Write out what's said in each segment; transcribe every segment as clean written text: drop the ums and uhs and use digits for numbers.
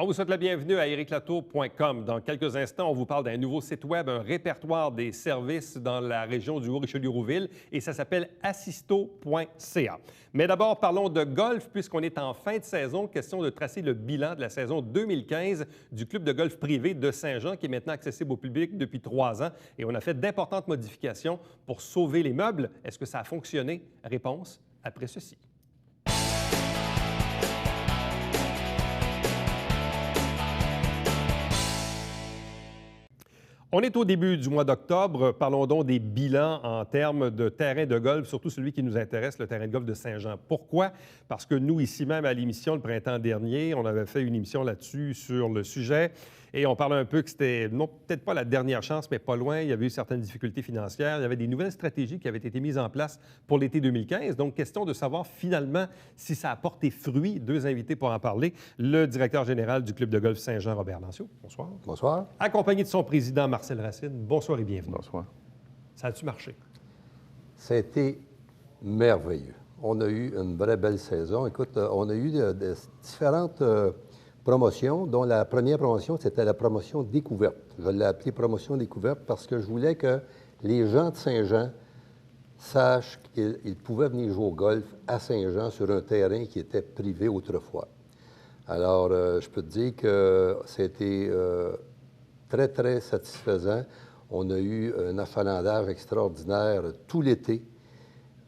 On vous souhaite la bienvenue à ericlatour.com. Dans quelques instants, on vous parle d'un nouveau site web, un répertoire des services dans la région du Haut-Richelieu-Rouville, et ça s'appelle assisto.ca. Mais d'abord, parlons de golf, puisqu'on est en fin de saison. Question de tracer le bilan de la saison 2015 du club de golf privé de Saint-Jean, qui est maintenant accessible au public depuis 3 ans. Et on a fait d'importantes modifications pour sauver les meubles. Est-ce que ça a fonctionné? Réponse après ceci. On est au début du mois d'octobre. Parlons donc des bilans en termes de terrain de golf, surtout celui qui nous intéresse, le terrain de golf de Saint-Jean. Pourquoi? Parce que nous, ici même à l'émission, le printemps dernier, on avait fait une émission là-dessus sur le sujet et on parlait un peu que c'était, non, peut-être pas la dernière chance, mais pas loin. Il y avait eu certaines difficultés financières. Il y avait des nouvelles stratégies qui avaient été mises en place pour l'été 2015. Donc, question de savoir finalement si ça a porté fruit. Deux invités pour en parler. Le directeur général du club de golf Saint-Jean, Robert Lancio. Bonsoir. Bonsoir. Accompagné de son président, Marcel Racine. Bonsoir et bienvenue. Bonsoir. Ça a-tu marché? Ça a été merveilleux. On a eu une vraie belle saison. Écoute, on a eu de différentes promotions, dont la première promotion, c'était la promotion découverte. Je l'ai appelée promotion découverte parce que je voulais que les gens de Saint-Jean sachent qu'ils pouvaient venir jouer au golf à Saint-Jean sur un terrain qui était privé autrefois. Alors, je peux te dire que c'était très, très satisfaisant. On a eu un achalandage extraordinaire tout l'été.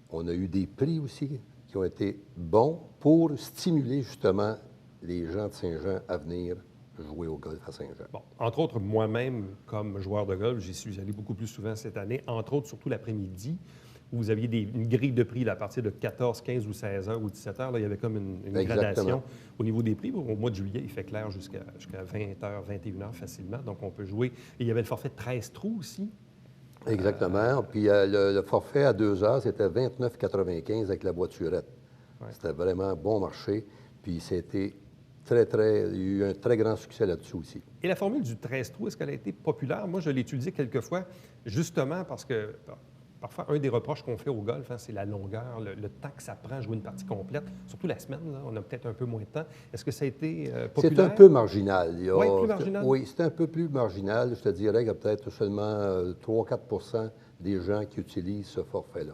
On a eu des prix aussi qui ont été bons pour stimuler justement les gens de Saint-Jean à venir jouer au golf à Saint-Jean. Bon, entre autres, moi-même, comme joueur de golf, j'y suis allé beaucoup plus souvent cette année, entre autres, surtout l'après-midi, où vous aviez une grille de prix là, à partir de 14, 15 ou 16 heures ou 17 heures. Là, il y avait comme une gradation au niveau des prix. Au mois de juillet, il fait clair jusqu'à 20 heures, 21 heures facilement. Donc, on peut jouer. Et il y avait le forfait de 13 trous aussi. Exactement. Puis le forfait à 2 heures, c'était 29,95 avec la voiturette. Ouais. C'était vraiment un bon marché. Puis c'était très, très... Il y a eu un très grand succès là-dessus aussi. Et la formule du 13 trous, est-ce qu'elle a été populaire? Moi, je l'ai utilisée quelques fois, justement parce que... Parfois, un des reproches qu'on fait au golf, c'est la longueur, le temps que ça prend à jouer une partie complète. Surtout la semaine, là, on a peut-être un peu moins de temps. Est-ce que ça a été populaire? C'est un peu marginal. Oui, plus marginal? Oui, c'est un peu plus marginal. Je te dirais qu'il y a peut-être seulement 3-4 des gens qui utilisent ce forfait-là.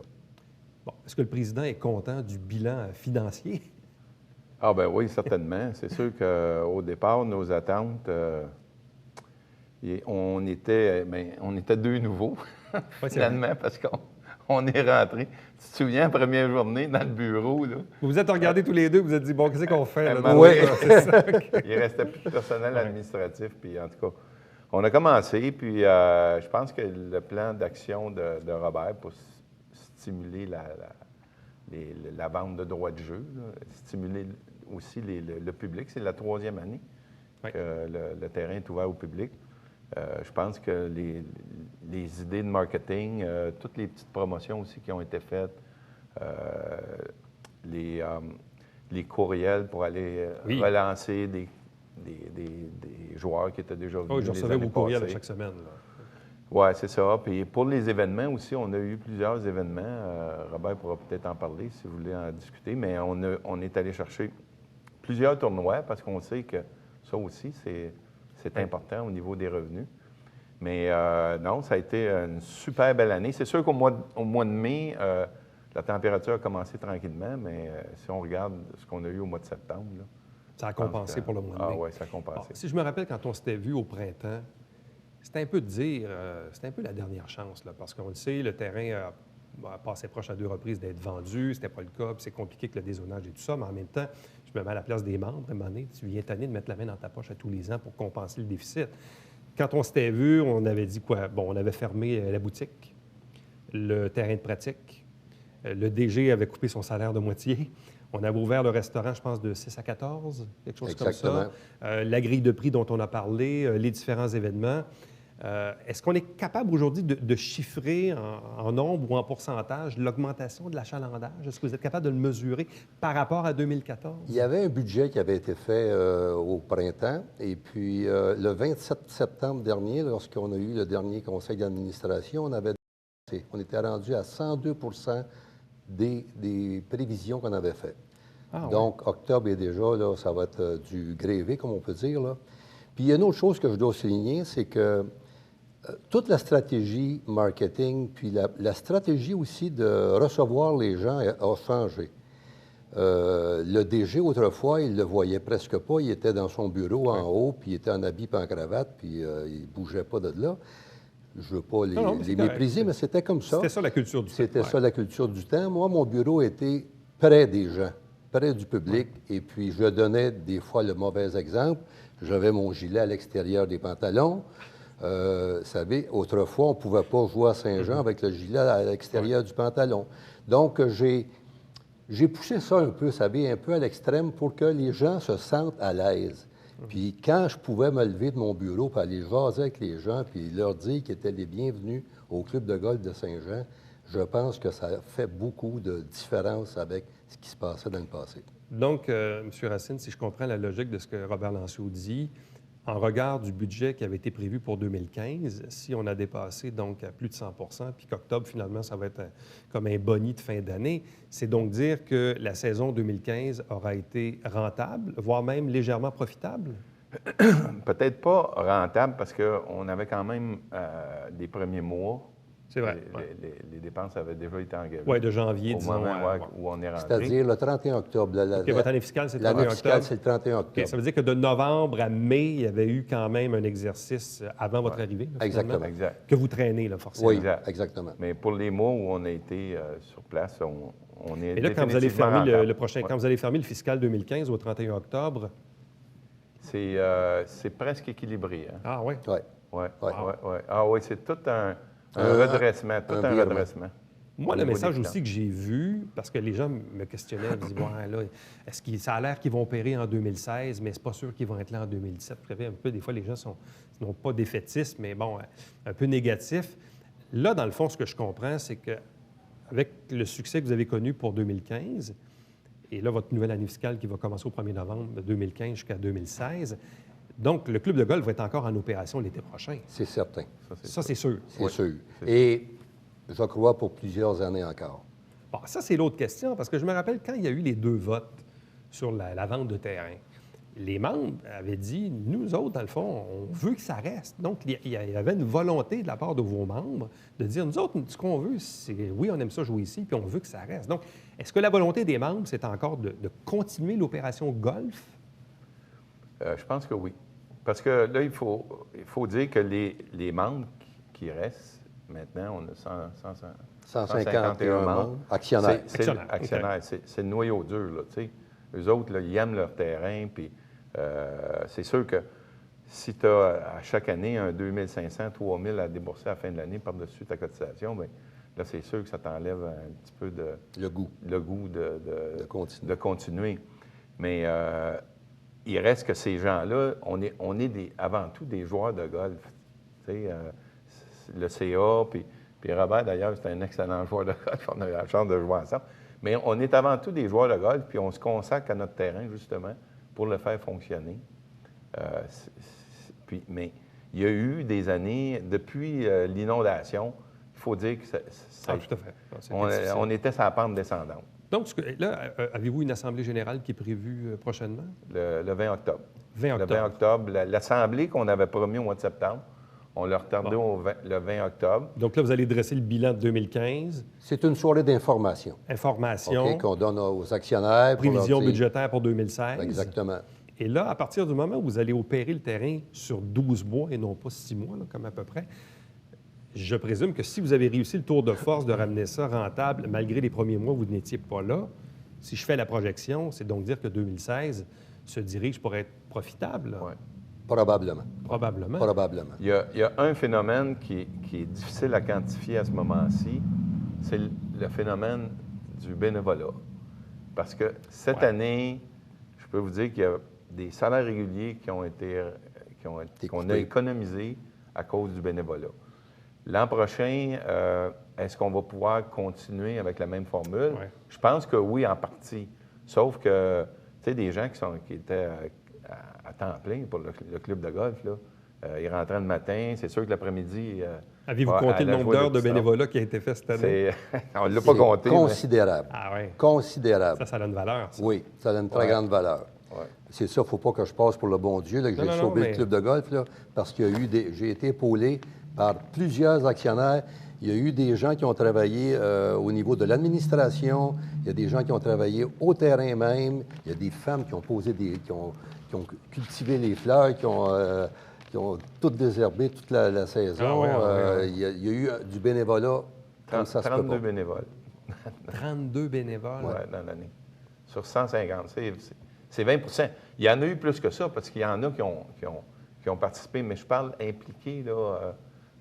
Bon, est-ce que le président est content du bilan financier? Ah ben oui, certainement. C'est sûr qu'au départ, nos attentes, on était 2 nouveaux. Oui, finalement, parce qu'on est rentré. Tu te souviens, la première journée, dans le bureau, là? Vous vous êtes regardés tous les deux, vous vous êtes dit, bon, qu'est-ce qu'on fait? Oui, c'est ça. Il ne restait plus de personnel administratif, puis en tout cas, on a commencé, puis je pense que le plan d'action de Robert pour stimuler la vente de droits de jeu, là, stimuler aussi le public, c'est la 3e année que le terrain est ouvert au public. Je pense que les idées de marketing, toutes les petites promotions aussi qui ont été faites, les courriels pour aller relancer des joueurs qui étaient déjà venus. Oui, je recevais vos courriels à chaque semaine. Oui, c'est ça. Puis pour les événements aussi, on a eu plusieurs événements. Robert pourra peut-être en parler si vous voulez en discuter, mais on est allé chercher plusieurs tournois parce qu'on sait que ça aussi, c'est important au niveau des revenus. Mais non, ça a été une super belle année. C'est sûr qu'au mois de mai, la température a commencé tranquillement, mais si on regarde ce qu'on a eu au mois de septembre... Là, ça a compensé pour le mois de mai. Ah oui, ça a compensé. Bon, si je me rappelle, quand on s'était vu au printemps, c'était un peu de dire, c'était un peu la dernière chance, là, parce qu'on le sait, le terrain a passé proche à 2 reprises d'être vendu, c'était pas le cas, puis c'est compliqué que le dézonage et tout ça, mais en même temps, je me mets à la place des membres, à un moment donné, tu viens tanner de mettre la main dans ta poche à tous les ans pour compenser le déficit. Quand on s'était vu, on avait dit quoi? Bon, on avait fermé la boutique, le terrain de pratique, le DG avait coupé son salaire de moitié, on avait ouvert le restaurant, je pense, de 6 à 14, quelque chose comme ça. La grille de prix dont on a parlé, les différents événements. Est-ce qu'on est capable aujourd'hui de chiffrer en nombre ou en pourcentage l'augmentation de l'achalandage? Est-ce que vous êtes capable de le mesurer par rapport à 2014? Il y avait un budget qui avait été fait au printemps. Et puis, le 27 septembre dernier, lorsqu'on a eu le dernier conseil d'administration, on était rendu à 102 des prévisions qu'on avait faites. Ah, Donc, octobre est déjà, là, ça va être du grévé, comme on peut dire, là. Puis, il y a une autre chose que je dois souligner, c'est que toute la stratégie marketing, puis la stratégie aussi de recevoir les gens a changé. Le DG, autrefois, il ne le voyait presque pas. Il était dans son bureau en haut, puis il était en habit et en cravate, puis il ne bougeait pas de là. Je ne veux pas Non, mais les c'est correct. mépriser, mais c'était comme ça. C'était ça la culture du temps. C'était ça la culture du temps. Moi, mon bureau était près des gens, près du public, et puis je donnais des fois le mauvais exemple. J'avais mon gilet à l'extérieur des pantalons. Vous savez, autrefois, on ne pouvait pas jouer à Saint-Jean avec le gilet à l'extérieur du pantalon. Donc, j'ai poussé ça un peu, vous savez, un peu à l'extrême pour que les gens se sentent à l'aise. Puis quand je pouvais me lever de mon bureau pour aller jaser avec les gens puis leur dire qu'ils étaient les bienvenus au club de golf de Saint-Jean, je pense que ça fait beaucoup de différence avec ce qui se passait dans le passé. Donc, M. Racine, si je comprends la logique de ce que Robert Lanceau dit, en regard du budget qui avait été prévu pour 2015, si on a dépassé donc à plus de 100 puis qu'octobre, finalement, ça va être comme un boni de fin d'année, c'est donc dire que la saison 2015 aura été rentable, voire même légèrement profitable? Peut-être pas rentable parce qu'on avait quand même des premiers mois. C'est vrai. Les dépenses avaient déjà été engagées. Oui, de janvier, au disons. moment où on est rentré. C'est-à-dire le 31 octobre. OK, votre année fiscale, c'est le 31 L'année octobre. fiscale, c'est le 31 octobre. OK, ça veut dire que de novembre à mai, il y avait eu quand même un exercice avant votre arrivée, là, Exactement. Exact. que vous traînez, là, forcément. Oui, Exact. exactement. Mais pour les mois où on a été sur place, on est Et là, quand vous allez définitivement fermer rentable. le prochain, quand vous allez fermer le fiscal 2015 au 31 octobre, C'est presque équilibré. Hein? ah oui. Oui. Oui, Ouais. Ah oui, c'est tout un redressement. Tout un virement. redressement. Moi, Au le niveau message des aussi que j'ai vu, parce que les gens me questionnaient, ils me disaient, ouais, là, est-ce que ça a l'air qu'ils vont opérer en 2016, mais c'est pas sûr qu'ils vont être là en 2017. Vous savez, un peu, des fois, les gens n'ont pas défaitistes, mais bon, un peu négatifs. Là, dans le fond, ce que je comprends, c'est qu'avec le succès que vous avez connu pour 2015, et là, votre nouvelle année fiscale qui va commencer au 1er novembre 2015 jusqu'à 2016, donc le club de golf va être encore en opération l'été prochain. C'est certain. Ça, c'est sûr. C'est sûr. Et je crois pour plusieurs années encore. Bon, ça, c'est l'autre question, parce que je me rappelle quand il y a eu les 2 votes sur la vente de terrain, les membres avaient dit, nous autres, dans le fond, on veut que ça reste. Donc, il y avait une volonté de la part de vos membres de dire, nous autres, ce qu'on veut, c'est, oui, on aime ça jouer ici, puis on veut que ça reste. Donc, est-ce que la volonté des membres, c'est encore de continuer l'opération golf? Je pense que oui. Parce que là, il faut dire que les membres qui restent, maintenant, on a 151 membres actionnaires. C'est le noyau dur, là, tu sais. Eux autres, là, ils aiment leur terrain, puis c'est sûr que si tu as à chaque année un 2500, 3000 à débourser à la fin de l'année par-dessus ta cotisation, bien, là, c'est sûr que ça t'enlève un petit peu le goût de continuer. Mais il reste que ces gens-là, on est avant tout des joueurs de golf. Tu sais, le CA, puis Robert, d'ailleurs, c'est un excellent joueur de golf. On a eu la chance de jouer ensemble. Mais on est avant tout des joueurs de golf, puis on se consacre à notre terrain, justement, pour le faire fonctionner. Mais il y a eu des années, depuis l'inondation, il faut dire que tout à fait. on était sur la pente descendante. Donc, là, avez-vous une assemblée générale qui est prévue prochainement? Le 20 octobre. 20 octobre. Le 20 octobre. L'assemblée qu'on avait promis au mois de septembre, on l'a retardé le 20 octobre. Donc là, vous allez dresser le bilan de 2015. C'est une soirée d'information. Information. OK, qu'on donne aux actionnaires. Prévision budgétaire pour 2016. Exactement. Et là, à partir du moment où vous allez opérer le terrain sur 12 mois et non pas 6 mois, là, comme à peu près, je présume que si vous avez réussi le tour de force de ramener ça rentable, malgré les premiers mois où vous n'étiez pas là, si je fais la projection, c'est donc dire que 2016 se dirige pour être profitable. Oui. Probablement. Probablement. Probablement. Il y a un phénomène qui est difficile à quantifier à ce moment-ci, c'est le phénomène du bénévolat. Parce que cette année, je peux vous dire qu'il y a des salaires réguliers qu'on a économisés à cause du bénévolat. L'an prochain, est-ce qu'on va pouvoir continuer avec la même formule? Ouais. Je pense que oui, en partie. Sauf que, tu sais, des gens qui étaient à temps plein pour le club de golf, là, Ils rentraient le matin. C'est sûr que l'après-midi... Avez-vous compté le nombre d'heures de bénévolat qui a été fait cette année? On ne l'a pas compté. Considérable. Ah oui. Considérable. Ça a une valeur, ça. Oui, ça a une très grande valeur. Ouais. C'est ça, il ne faut pas que je passe pour le bon Dieu, là, que j'ai sauvé le club de golf, là, parce qu'il y a eu j'ai été épaulé par plusieurs actionnaires. Il y a eu des gens qui ont travaillé au niveau de l'administration, il y a des gens qui ont travaillé au terrain même, il y a des femmes qui ont posé qui ont cultivé les fleurs, qui ont tout désherbé toute la saison. Il y a eu du bénévolat comme ça se peut pas. 32 bénévoles. 32 bénévoles? Oui, dans l'année. Sur 150, c'est 20 Il y en a eu plus que ça, parce qu'il y en a qui ont participé, mais je parle impliqués, là,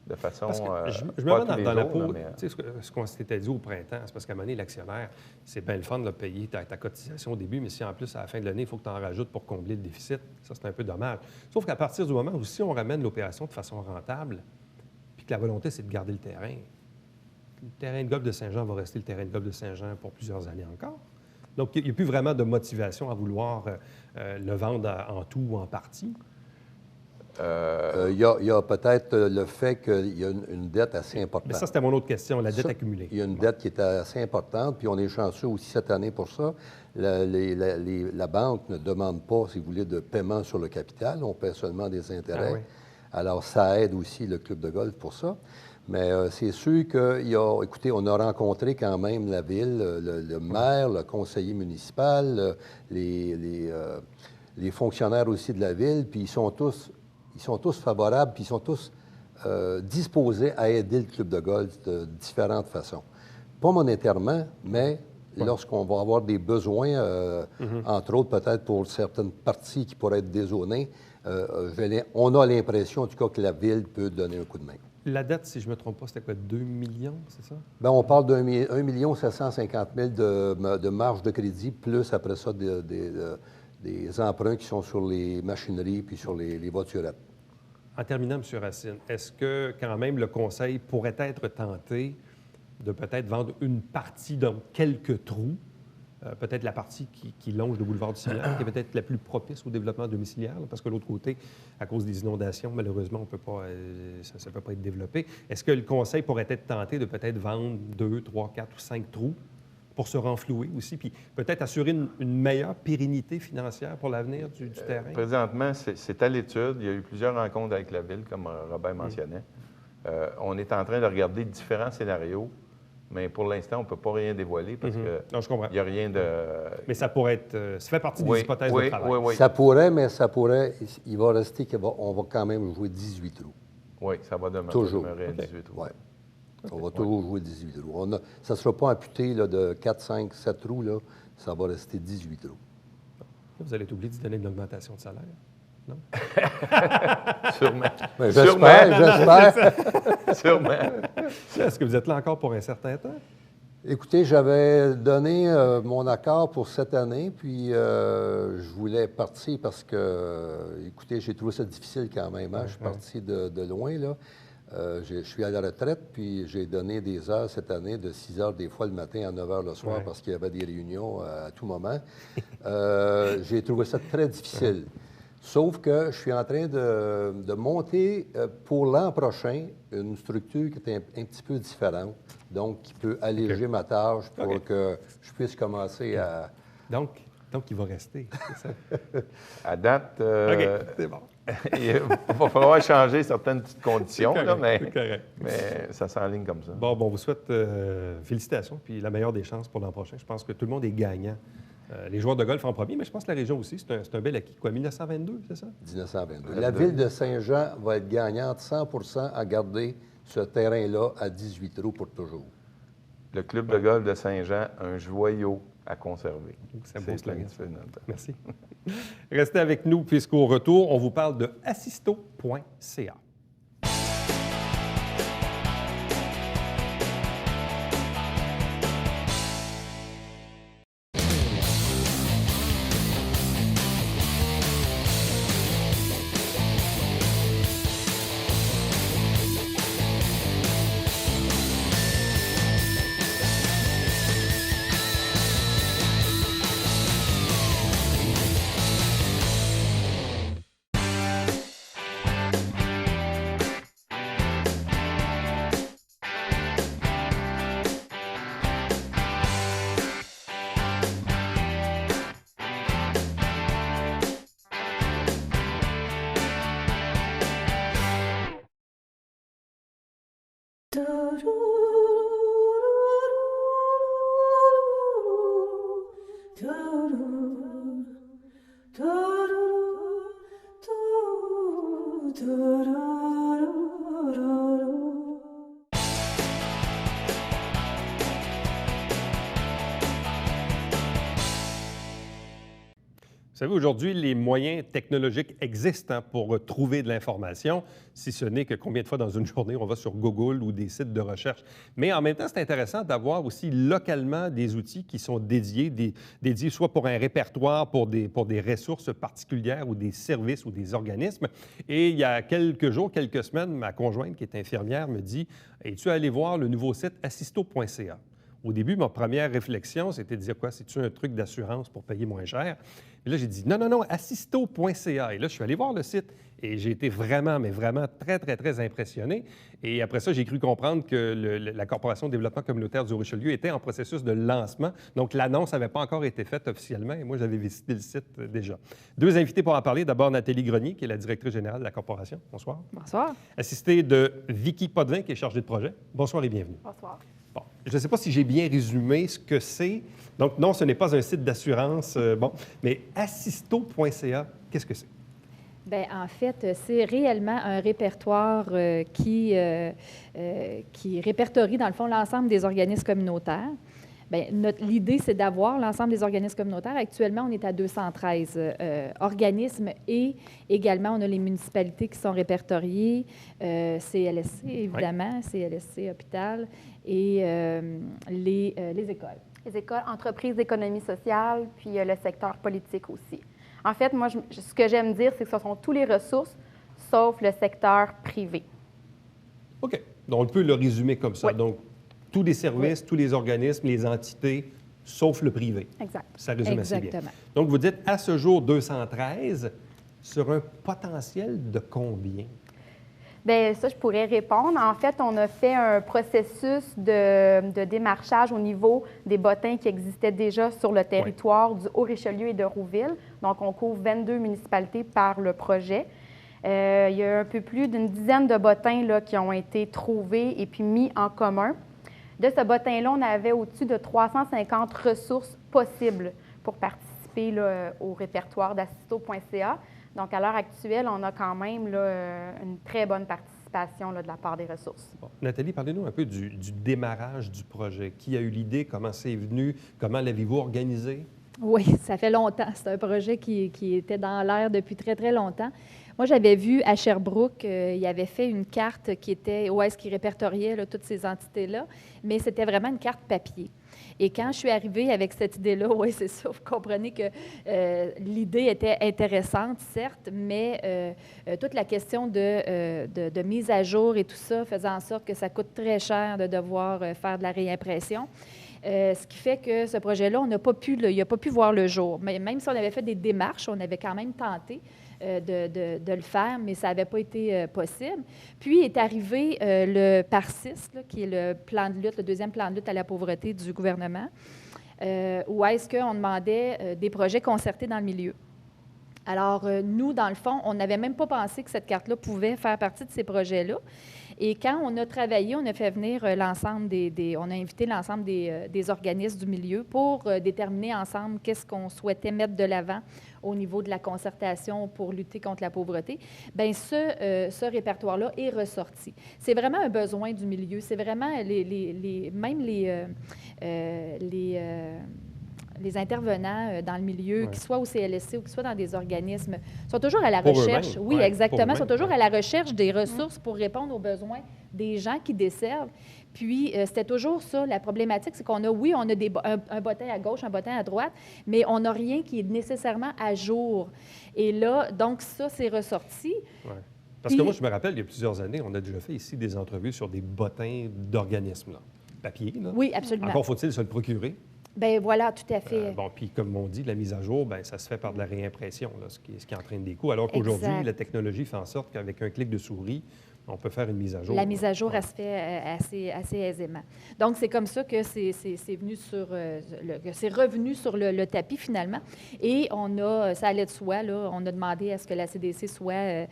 de façon... Parce que je me mets dans la peau, tu sais, ce qu'on s'était dit au printemps, c'est parce qu'à un moment donné, l'actionnaire, c'est bien le fun de payer ta cotisation au début, mais si en plus, à la fin de l'année, il faut que tu en rajoutes pour combler le déficit, ça, c'est un peu dommage. Sauf qu'à partir du moment où si on ramène l'opération de façon rentable, puis que la volonté, c'est de garder le terrain de golf de Saint-Jean va rester le terrain de golf de Saint-Jean pour plusieurs années encore. Donc, il n'y a plus vraiment de motivation à vouloir le vendre en tout ou en partie. Il y a peut-être le fait qu'il y a une dette assez importante. Mais ça, c'était mon autre question, la dette accumulée. Il y a une dette qui est assez importante, puis on est chanceux aussi cette année pour ça. La banque ne demande pas, si vous voulez, de paiement sur le capital. On paie seulement des intérêts. Ah oui. Alors, ça aide aussi le club de golf pour ça. Mais c'est sûr écoutez, on a rencontré quand même la ville, le maire, le conseiller municipal, les fonctionnaires aussi de la ville, puis ils sont tous favorables, puis ils sont tous disposés à aider le club de golf de différentes façons. Pas monétairement, mais lorsqu'on va avoir des besoins, entre autres peut-être pour certaines parties qui pourraient être dézonées, on a l'impression, en tout cas, que la ville peut donner un coup de main. La dette, si je ne me trompe pas, c'était quoi, 2 millions, c'est ça? Bien, on parle d'1 750 000 de marge de crédit, plus après ça des emprunts qui sont sur les machineries puis sur les voiturettes. En terminant, M. Racine, est-ce que quand même le conseil pourrait être tenté de peut-être vendre une partie, donc quelques trous, peut-être la partie qui longe le boulevard du Cimière, qui est peut-être la plus propice au développement domiciliaire, là, parce que l'autre côté, à cause des inondations, malheureusement, on peut pas, ça ne peut pas être développé. Est-ce que le conseil pourrait être tenté de peut-être vendre 2, 3, 4 ou 5 trous pour se renflouer aussi, puis peut-être assurer une meilleure pérennité financière pour l'avenir du terrain? Présentement, c'est à l'étude. Il y a eu plusieurs rencontres avec la Ville, comme Robert mentionnait. On est en train de regarder différents scénarios, mais pour l'instant, on ne peut pas rien dévoiler parce que il n'y a rien de... Mais ça pourrait être... ça fait partie des hypothèses de travail. Oui. Ça pourrait, il va rester qu'on va quand même jouer 18 trous. Oui, ça va demeurer, toujours. 18 trous. Oui. On va toujours jouer 18 trous. Ça ne sera pas amputé là, de 4, 5, 7 trous. Là. Ça va rester 18 trous. Vous allez être obligé de donner une augmentation de salaire, non? Sûrement. Ben, j'espère. Sûrement. Est-ce que vous êtes là encore pour un certain temps? Écoutez, j'avais donné mon accord pour cette année, puis je voulais partir parce que, écoutez, j'ai trouvé ça difficile quand même. Hein? Je suis parti de loin, là. Je suis à la retraite, puis j'ai donné des heures cette année, de 6 heures des fois le matin à 9 heures le soir, parce qu'il y avait des réunions à tout moment. J'ai trouvé ça très difficile. Sauf que je suis en train de monter pour l'an prochain une structure qui est un petit peu différente, donc qui peut alléger ma tâche pour que je puisse commencer à... Donc, il va rester, c'est ça? À date, OK, c'est bon. il va falloir changer certaines petites conditions, correct, là, mais ça s'enligne comme ça. Bon, on vous souhaite félicitations, puis la meilleure des chances pour l'an prochain. Je pense que tout le monde est gagnant. Les joueurs de golf en premier, mais je pense que la région aussi, c'est un bel acquis. Quoi, 1922, c'est ça? 1922. La ville de Saint-Jean va être gagnante 100 % à garder ce terrain-là à 18 trous pour toujours. Le club de golf de Saint-Jean, un joyau à conserver. C'est un beau slogan. Merci. Restez avec nous, puisqu'au retour, on vous parle de assisto.ca. Vous savez, aujourd'hui, les moyens technologiques existent pour trouver de l'information, si ce n'est que combien de fois dans une journée on va sur Google ou des sites de recherche. Mais en même temps, c'est intéressant d'avoir aussi localement des outils qui sont dédiés soit pour un répertoire, pour des ressources particulières ou des services ou des organismes. Et il y a quelques jours, quelques semaines, ma conjointe, qui est infirmière, me dit « Es-tu allé voir le nouveau site assisto.ca » Au début, ma première réflexion, c'était de dire quoi? C'est-tu un truc d'assurance pour payer moins cher? Et là, j'ai dit non, assisto.ca. Et là, je suis allé voir le site et j'ai été vraiment, mais vraiment très, très, très impressionné. Et après ça, j'ai cru comprendre que la Corporation de développement communautaire du Haut-Richelieu était en processus de lancement. Donc, l'annonce n'avait pas encore été faite officiellement et moi, j'avais visité le site déjà. Deux invités pour en parler. D'abord, Nathalie Grenier, qui est la directrice générale de la Corporation. Bonsoir. Bonsoir. Assistée de Vicky Potvin, qui est chargée de projet. Bonsoir et bienvenue. Bonsoir. Bon, je ne sais pas si j'ai bien résumé ce que c'est. Donc, non, ce n'est pas un site d'assurance, mais assisto.ca, qu'est-ce que c'est? Bien, en fait, c'est réellement un répertoire qui répertorie, dans le fond, l'ensemble des organismes communautaires. Bien, l'idée, c'est d'avoir l'ensemble des organismes communautaires. Actuellement, on est à 213 organismes et également, on a les municipalités qui sont répertoriées, CLSC, évidemment, oui. CLSC, hôpital, et les écoles. Les écoles, entreprises d'économie sociale, puis le secteur politique aussi. En fait, moi, ce que j'aime dire, c'est que ce sont tous les ressources, sauf le secteur privé. OK. Donc, on peut le résumer comme ça. Oui. Donc, tous les services, oui. Tous les organismes, les entités, sauf le privé. Exact. Ça résume Exactement. assez bien. Donc, vous dites, à ce jour, 213, sur un potentiel de combien? Bien, ça, je pourrais répondre. En fait, on a fait un processus de démarchage au niveau des bottins qui existaient déjà sur le territoire oui. du Haut-Richelieu et de Rouville. Donc, on couvre 22 municipalités par le projet. Il y a un peu plus d'une dizaine de bottins là, qui ont été trouvés et puis mis en commun. De ce bottin-là, on avait au-dessus de 350 ressources possibles pour participer là, au répertoire d'assisto.ca. Donc, à l'heure actuelle, on a quand même là, une très bonne participation là, de la part des ressources. Bon. Nathalie, parlez-nous un peu du démarrage du projet. Qui a eu l'idée? Comment c'est venu? Comment l'avez-vous organisé? Oui, ça fait longtemps. C'est un projet qui était dans l'air depuis très, très longtemps. Moi, j'avais vu à Sherbrooke, il avait fait une carte qui était, où est-ce qu'il répertoriait là, toutes ces entités-là, mais c'était vraiment une carte papier. Et quand je suis arrivée avec cette idée-là, oui, c'est ça, vous comprenez que l'idée était intéressante, certes, mais toute la question de mise à jour et tout ça faisait en sorte que ça coûte très cher de devoir faire de la réimpression. Ce qui fait que ce projet-là, il n'a pas pu voir le jour. Mais même si on avait fait des démarches, on avait quand même tenté de le faire, mais ça n'avait pas été possible. Puis est arrivé le PAR6, là, qui est le plan de lutte, le deuxième plan de lutte à la pauvreté du gouvernement, où est-ce qu'on demandait des projets concertés dans le milieu. Alors, nous, dans le fond, on n'avait même pas pensé que cette carte-là pouvait faire partie de ces projets-là. Et quand on a travaillé, on a fait venir l'ensemble on a invité l'ensemble des organismes du milieu pour déterminer ensemble qu'est-ce qu'on souhaitait mettre de l'avant au niveau de la concertation pour lutter contre la pauvreté. Bien, ce répertoire-là est ressorti. C'est vraiment un besoin du milieu. C'est vraiment les intervenants dans le milieu, oui. Qu'ils soient au CLSC ou qu'ils soient dans des organismes, sont toujours à la recherche. Oui, exactement. Sont toujours à la recherche des ressources pour répondre aux besoins des gens qui desservent. Puis, c'était toujours ça. La problématique, c'est qu'on a, oui, on a un bottin à gauche, un bottin à droite, mais on n'a rien qui est nécessairement à jour. Et là, donc, ça, c'est ressorti. Ouais. Parce que moi, je me rappelle, il y a plusieurs années, on a déjà fait ici des entrevues sur des bottins d'organismes, là. Papier, là. Oui, absolument. Encore faut-il se le procurer? Bien, voilà, tout à fait. Bon, puis comme on dit, la mise à jour, bien, ça se fait par de la réimpression, là, ce qui entraîne des coûts. Alors qu'aujourd'hui, la technologie fait en sorte qu'avec un clic de souris, On peut faire une mise à jour. La mise à jour, Ouais. elle se fait assez aisément. Donc, c'est comme ça que c'est venu que c'est revenu sur le tapis, finalement. Et ça allait de soi, là, on a demandé à ce que la CDC soit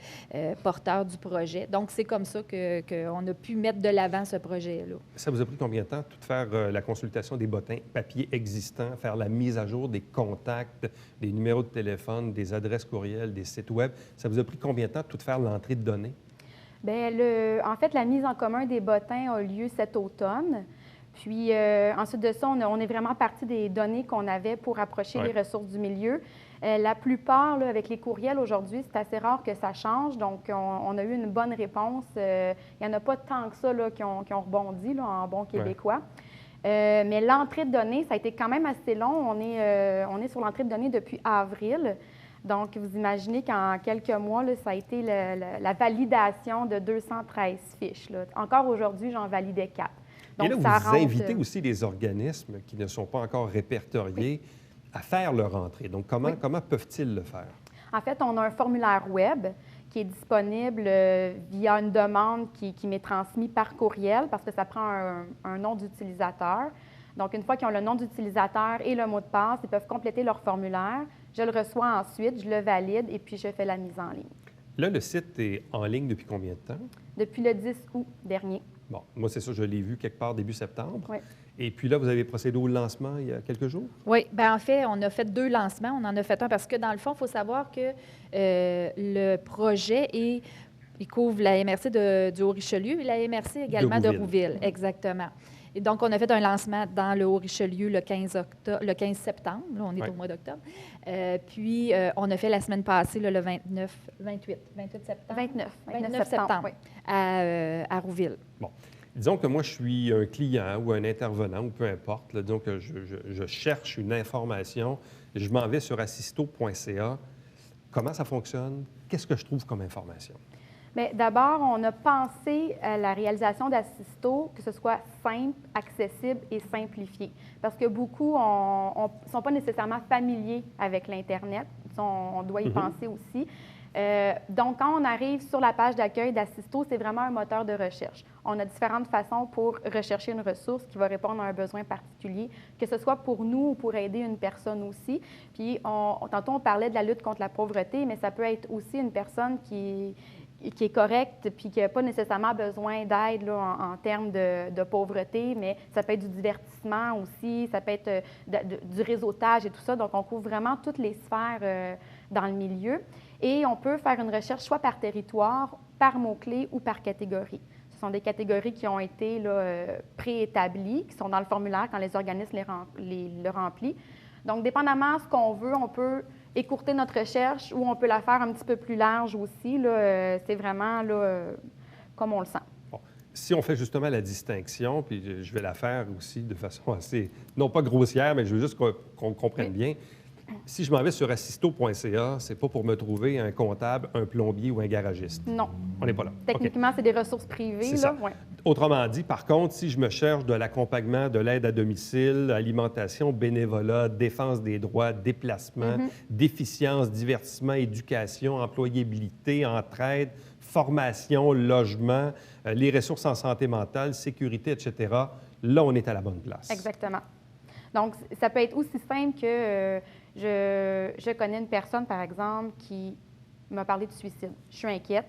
porteur du projet. Donc, c'est comme ça qu'on a pu mettre de l'avant ce projet-là. Ça vous a pris combien de temps, tout faire la consultation des bottins papier existants, faire la mise à jour des contacts, des numéros de téléphone, des adresses courriels, des sites web? Ça vous a pris combien de temps, tout faire l'entrée de données? Bien, en fait, la mise en commun des bottins a lieu cet automne. Puis, ensuite de ça, on est vraiment parti des données qu'on avait pour approcher Ouais. les ressources du milieu. La plupart, là, avec les courriels aujourd'hui, c'est assez rare que ça change. Donc, on a eu une bonne réponse. Il n'y en a pas tant que ça là, qui ont rebondi là, en bon québécois. Mais l'entrée de données, ça a été quand même assez long. On est sur l'entrée de données depuis avril. Donc, vous imaginez qu'en quelques mois, là, ça a été la validation de 213 fiches. Là. Encore aujourd'hui, j'en validais 4. Donc, Et là, ça vous rentre, invitez aussi les organismes qui ne sont pas encore répertoriés à faire leur entrée. Donc, comment peuvent-ils le faire? En fait, on a un formulaire web qui est disponible via une demande qui m'est transmise par courriel parce que ça prend un nom d'utilisateur. Donc, une fois qu'ils ont le nom d'utilisateur et le mot de passe, ils peuvent compléter leur formulaire. Je le reçois ensuite, je le valide et puis je fais la mise en ligne. Là, le site est en ligne depuis combien de temps? Depuis le 10 août dernier. Bon, moi, c'est ça, je l'ai vu quelque part début septembre. Oui. Et puis là, vous avez procédé au lancement il y a quelques jours? Oui, bien en fait, on a fait 2 lancements. On en a fait un parce que, dans le fond, il faut savoir que le projet il couvre la MRC du Haut-Richelieu et la MRC également de Rouville. Exactement. Et donc, on a fait un lancement dans le Haut-Richelieu le 15 septembre. Là, on est au mois d'octobre. Puis, on a fait la semaine passée, là, le 28 septembre. 29 septembre. Oui. À Rouville. Bon. Disons que moi, je suis un client ou un intervenant, ou peu importe. Là, disons que je cherche une information. Je m'en vais sur assisto.ca. Comment ça fonctionne? Qu'est-ce que je trouve comme information? Bien, d'abord, on a pensé à la réalisation d'Assisto, que ce soit simple, accessible et simplifié. Parce que beaucoup ne sont pas nécessairement familiers avec l'Internet. On doit y penser aussi. Donc, quand on arrive sur la page d'accueil d'Assisto, c'est vraiment un moteur de recherche. On a différentes façons pour rechercher une ressource qui va répondre à un besoin particulier, que ce soit pour nous ou pour aider une personne aussi. Puis, tantôt, on parlait de la lutte contre la pauvreté, mais ça peut être aussi une personne qui est correcte puis qui n'a pas nécessairement besoin d'aide là, en termes de pauvreté, mais ça peut être du divertissement aussi, ça peut être du réseautage et tout ça. Donc, on couvre vraiment toutes les sphères dans le milieu. Et on peut faire une recherche soit par territoire, par mots-clés ou par catégorie. Ce sont des catégories qui ont été préétablies, qui sont dans le formulaire quand les organismes le remplissent. Donc, dépendamment de ce qu'on veut, on peut écourter notre recherche ou on peut la faire un petit peu plus large aussi. C'est vraiment comme on le sent. Bon. Si on fait justement la distinction, puis je vais la faire aussi de façon assez, non pas grossière, mais je veux juste qu'on comprenne bien. Si je m'en vais sur assisto.ca, c'est pas pour me trouver un comptable, un plombier ou un garagiste. Non. On n'est pas là. Techniquement, c'est des ressources privées. C'est là. ça. Ouais. Autrement dit, par contre, si je me cherche de l'accompagnement, de l'aide à domicile, alimentation, bénévolat, défense des droits, déplacement, déficience, divertissement, éducation, employabilité, entraide, formation, logement, les ressources en santé mentale, sécurité, etc., là, on est à la bonne place. Exactement. Donc, ça peut être aussi simple que je connais une personne, par exemple, qui m'a parlé de suicide. Je suis inquiète.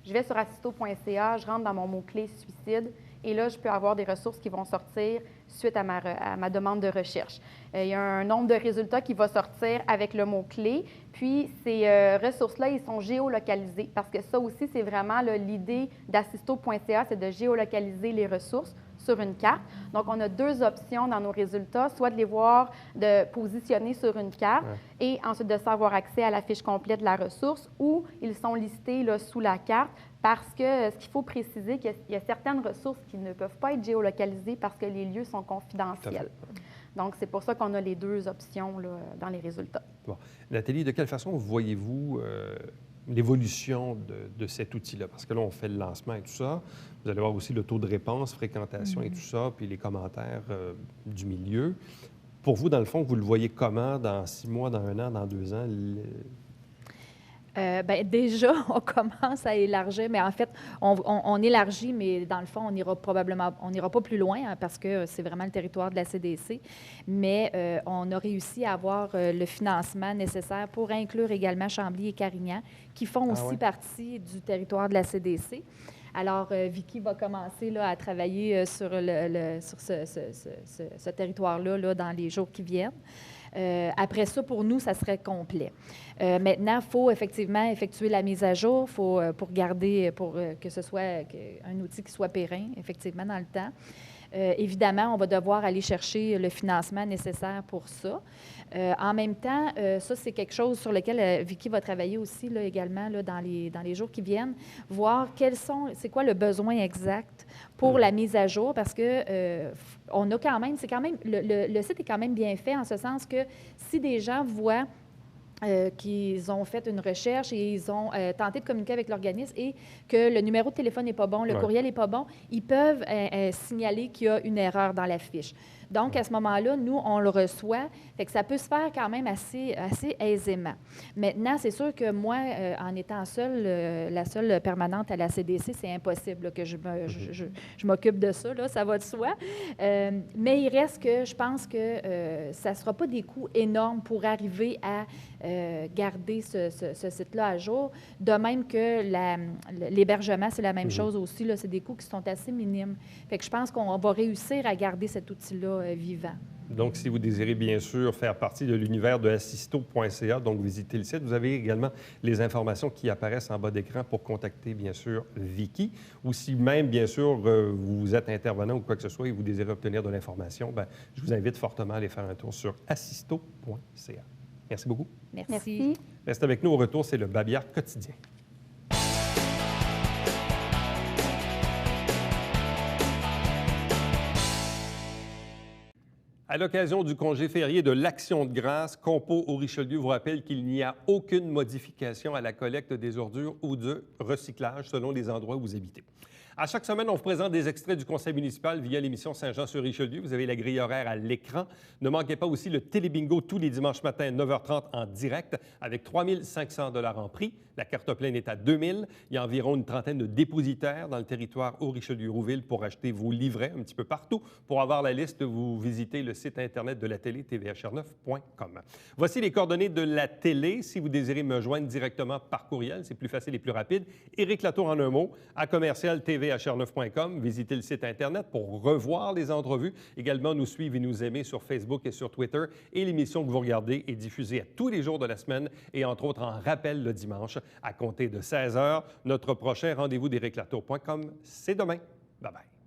Je vais sur assisto.ca, je rentre dans mon mot-clé suicide et là, je peux avoir des ressources qui vont sortir suite à ma demande de recherche. Il y a un nombre de résultats qui va sortir avec le mot-clé. Puis, ces ressources-là, ils sont géolocalisés parce que ça aussi, c'est vraiment l'idée d'assisto.ca, c'est de géolocaliser les ressources sur une carte. Donc, on a 2 options dans nos résultats, soit de les voir, de positionner sur une carte et ensuite de ça avoir accès à la fiche complète de la ressource ou ils sont listés là, sous la carte parce que ce qu'il faut préciser, qu'il y a certaines ressources qui ne peuvent pas être géolocalisées parce que les lieux sont confidentiels. Donc, c'est pour ça qu'on a les 2 options là, dans les résultats. Bon. Nathalie, de quelle façon voyez-vous l'évolution de cet outil-là? Parce que là, on fait le lancement et tout ça. Vous allez voir aussi le taux de réponse, fréquentation et tout ça, puis les commentaires du milieu. Pour vous, dans le fond, vous le voyez comment dans 6 mois, dans 1 an, dans 2 ans? Déjà, on commence à élargir, mais en fait, on élargit, mais dans le fond, on n'ira pas plus loin hein, parce que c'est vraiment le territoire de la CDC. Mais on a réussi à avoir le financement nécessaire pour inclure également Chambly et Carignan, qui font aussi partie du territoire de la CDC. Alors, Vicky va commencer là, à travailler sur ce territoire-là là, dans les jours qui viennent. Après ça, pour nous, ça serait complet. Maintenant, il faut effectivement effectuer la mise à jour, pour que ce soit un outil qui soit périn, effectivement, dans le temps. Évidemment, on va devoir aller chercher le financement nécessaire pour ça. En même temps, ça, c'est quelque chose sur lequel Vicky va travailler aussi là, également là, dans les jours qui viennent, voir c'est quoi le besoin exact pour la mise à jour, parce que on a quand même, le site est quand même bien fait en ce sens que si des gens voient qu'ils ont fait une recherche et ils ont tenté de communiquer avec l'organisme et que le numéro de téléphone n'est pas bon, le courriel n'est pas bon, ils peuvent signaler qu'il y a une erreur dans la fiche. Donc, à ce moment-là, nous, on le reçoit. Fait que ça peut se faire quand même assez aisément. Maintenant, c'est sûr que moi, en étant la seule permanente à la CDC, c'est impossible là, que je m'occupe de ça, là, ça va de soi. Mais il reste que je pense que ça ne sera pas des coûts énormes pour arriver à garder ce site-là à jour. De même que l'hébergement, c'est la même chose aussi. Là, c'est des coûts qui sont assez minimes. Fait que je pense qu'on va réussir à garder cet outil-là vivant. Donc, si vous désirez bien sûr faire partie de l'univers de assisto.ca, donc visitez le site, vous avez également les informations qui apparaissent en bas d'écran pour contacter bien sûr Vicky. Ou si même, bien sûr, vous êtes intervenant ou quoi que ce soit et vous désirez obtenir de l'information, je vous invite fortement à aller faire un tour sur assisto.ca. Merci beaucoup. Merci. Reste avec nous au retour, c'est le Babillard quotidien. À l'occasion du congé férié de l'Action de grâce, Compost au Richelieu vous rappelle qu'il n'y a aucune modification à la collecte des ordures ou de recyclage selon les endroits où vous habitez. À chaque semaine, on vous présente des extraits du conseil municipal via l'émission Saint-Jean-sur-Richelieu. Vous avez la grille horaire à l'écran. Ne manquez pas aussi le télébingo tous les dimanches matins, 9h30 en direct, avec 3 500 $ en prix. La carte pleine est à 2 000. Il y a environ une trentaine de dépositaires dans le territoire au Richelieu-Rouville pour acheter vos livrets un petit peu partout. Pour avoir la liste, vous visitez le site Internet de la télé, tvhr9.com. Voici les coordonnées de la télé. Si vous désirez me joindre directement par courriel, c'est plus facile et plus rapide. Éric Latour en un mot, à commercial tvhr9.com. Visitez le site Internet pour revoir les entrevues. Également, nous suivre et nous aimer sur Facebook et sur Twitter. Et l'émission que vous regardez est diffusée à tous les jours de la semaine et entre autres en rappel le dimanche à compter de 16h. Notre prochain rendez-vous d'ériclatour.com, c'est demain. Bye bye.